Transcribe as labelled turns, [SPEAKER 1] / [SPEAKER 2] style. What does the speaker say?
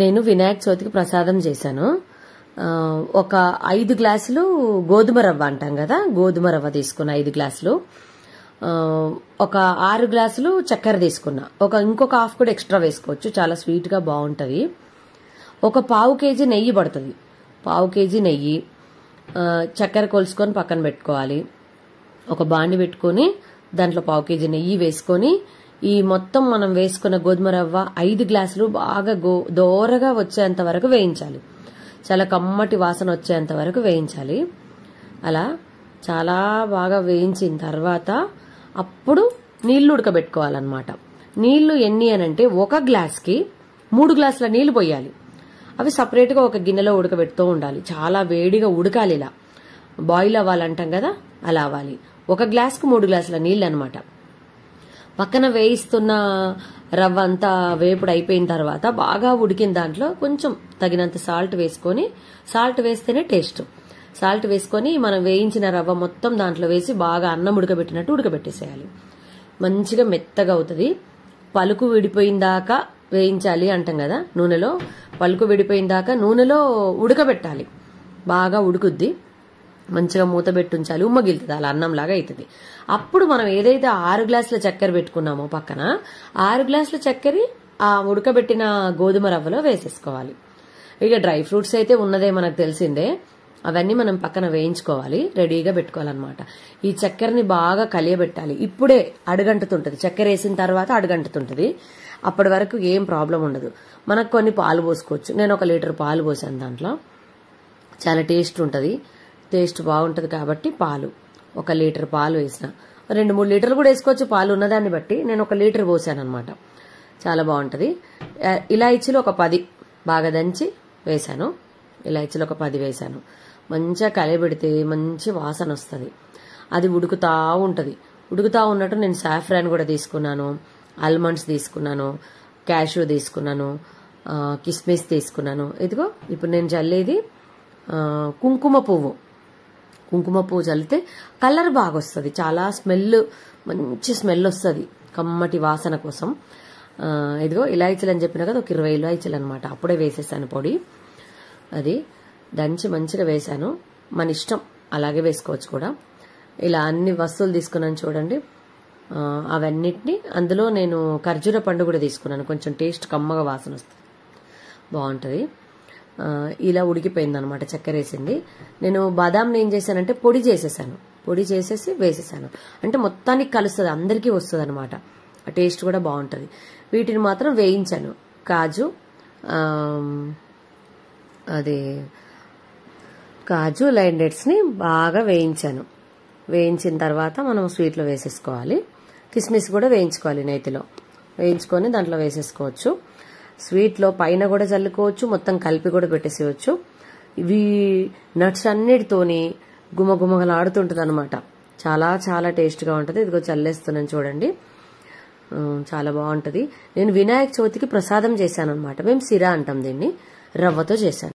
[SPEAKER 1] నేను వినాయక చవితికి ప్రసాదం చేశాను. ఒక 5 గ్లాసులు గోధుమ రవ్వ అంటాం కదా, గోధుమ రవ్వ తీసుకున్నా 5 గ్లాసులు. ఒక 6 గ్లాసులు చక్కెర తీసుకున్నా. ఇంకొక హాఫ్ కూడా ఎక్స్ట్రా వేసుకోవచ్చు, చాలా స్వీట్ గా బాగుంటది. ఒక 1/2 కేజీ నెయ్యి పడుతుంది. 1/2 కేజీ నెయ్యి, చక్కెర కొలుసుకొని పక్కన పెట్టుకోవాలి. ఒక బాండి పెట్టుకొని దాంట్లో 1/2 కేజీ నెయ్యి వేసుకొని ఈ మొత్తం మనం వేసుకున్న గోధుమ రవ్వ 5 గ్లాసులు బాగా దోరగా వచ్చేంత వరకు వేయించాలి. చాలా కమ్మటి వాసన వచ్చేంత వరకు వేయించాలి. అలా చాలా బాగా వేయించిన తర్వాత అప్పుడు నీళ్లు ఉడకబెట్టుకోవాలన్నమాట. నీళ్లు ఎన్ని అనంటే 1 గ్లాస్కి 3 గ్లాసుల నీళ్లు పోయాలి. అవి సపరేట్ గా ఒక గిన్నెలో ఉడకబెడుతూ ఉండాలి. చాలా వేడిగా ఉడకాలి, ఇలా బాయిల్ అవ్వాలంటాం కదా, అలా అవ్వాలి. 1 గ్లాస్కి 3 గ్లాసుల నీళ్ళు అనమాట. పక్కన వేయిస్తున్న రవ్వ అంతా వేపుడు అయిపోయిన తర్వాత బాగా ఉడికిన దాంట్లో కొంచెం తగినంత సాల్ట్ వేసుకొని, సాల్ట్ వేస్తేనే టేస్ట్, సాల్ట్ వేసుకొని మనం వేయించిన రవ్వ మొత్తం దాంట్లో వేసి బాగా అన్నం ఉడకబెట్టినట్టు ఉడకబెట్టేసేయాలి. మంచిగా మెత్తగా అవుతుంది. పలుకు విడిపోయిన దాకా వేయించాలి అంటాం కదా నూనెలో, పలుకు విడిపోయిన దాకా నూనెలో ఉడకబెట్టాలి. బాగా ఉడుకుద్ది, మంచిగా మూత పెట్టి ఉంచాలి, ఉమ్మగిలుతుంది, అలా అన్నంలాగా అవుతుంది. అప్పుడు మనం ఏదైతే 6 గ్లాసుల చక్కెర పెట్టుకున్నామో పక్కన, 6 గ్లాసుల చక్కెర ఆ ఉడకబెట్టిన గోధుమ రవ్వలో వేసేసుకోవాలి. ఇక డ్రై ఫ్రూట్స్ అయితే ఉన్నదే మనకు తెలిసిందే, అవన్నీ మనం పక్కన వేయించుకోవాలి, రెడీగా పెట్టుకోవాలన్నమాట. ఈ చక్కెరని బాగా కలియబెట్టాలి. ఇప్పుడే అడుగంటుతుంటది, చక్కెర వేసిన తర్వాత అడుగంటుతుంటది. అప్పటి వరకు ఏం ప్రాబ్లం ఉండదు. మనకు కొన్ని పాలు పోసుకోవచ్చు. నేను 1 లీటర్ పాలు పోసాను దాంట్లో. చాలా టేస్ట్ ఉంటుంది, టేస్ట్ బాగుంటుంది కాబట్టి పాలు 1 లీటర్ పాలు వేసిన. 2-3 లీటర్లు కూడా వేసుకోవచ్చు పాలు ఉన్నదాన్ని బట్టి. నేను 1 లీటర్ పోసాను అనమాట. చాలా బాగుంటుంది. ఇలాచీలు ఒక 10 బాగా దంచి వేసాను. ఇలాచీలు ఒక 10 వేసాను. మంచిగా కలియబెడితే మంచి వాసన వస్తుంది. అది ఉడుకుతా ఉంటుంది. ఉడుకుతా ఉన్నట్టు నేను సాఫ్రాన్ కూడా తీసుకున్నాను, ఆల్మండ్స్ తీసుకున్నాను, క్యాషూ తీసుకున్నాను, కిస్మిస్ తీసుకున్నాను. ఇదిగో ఇప్పుడు నేను చల్లేది కుంకుమ పువ్వు. కుంకుమ పువ్వు చల్లితే కలర్ బాగా వస్తుంది, చాలా మంచి స్మెల్ వస్తుంది, కమ్మటి వాసన కోసం. ఇదిగో ఇలాచీలు అని చెప్పినా కదా, ఒక 20 ఇలాచీలు అనమాట. అప్పుడే వేసేసాను పొడి. అది దంచి మంచిగా వేసాను. మన ఇష్టం, అలాగే వేసుకోవచ్చు కూడా. ఇలా అన్ని వస్తువులు తీసుకున్నాను చూడండి. అవన్నిటిని అందులో నేను ఖర్జూర పండు కూడా తీసుకున్నాను, కొంచెం టేస్ట్ కమ్మగా వాసన వస్తుంది, బాగుంటుంది. ఇలా ఉడికిపోయింది అనమాట, చక్కెర వేసింది. నేను బాదాంని ఏం చేశానంటే పొడి చేసేసాను, పొడి చేసేసి వేసేసాను. అంటే మొత్తానికి కలుస్తుంది, అందరికీ వస్తుంది అనమాట. ఆ టేస్ట్ కూడా బాగుంటుంది. వీటిని మాత్రం వేయించాను. కాజు లైన్ డేట్స్ ని బాగా వేయించాను. వేయించిన తర్వాత మనం స్వీట్లో వేసేసుకోవాలి. కిస్మిస్ కూడా వేయించుకోవాలి, నేతిలో వేయించుకొని దాంట్లో వేసేసుకోవచ్చు. స్వీట్లో పైన కూడా చల్లుకోవచ్చు, మొత్తం కలిపి కూడా పెట్టేసేయచ్చు. ఇవి నట్స్ అన్నిటితోని గుమగుమగలాడుతుంటుంది అనమాట. చాలా చాలా టేస్ట్గా ఉంటుంది. ఇదిగో చల్లేస్తున్నాను చూడండి, చాలా బాగుంటుంది. నేను వినాయక చవితికి ప్రసాదం చేశాను అనమాట. మేము సిరా అంటాం దీన్ని, రవ్వతో చేశాను.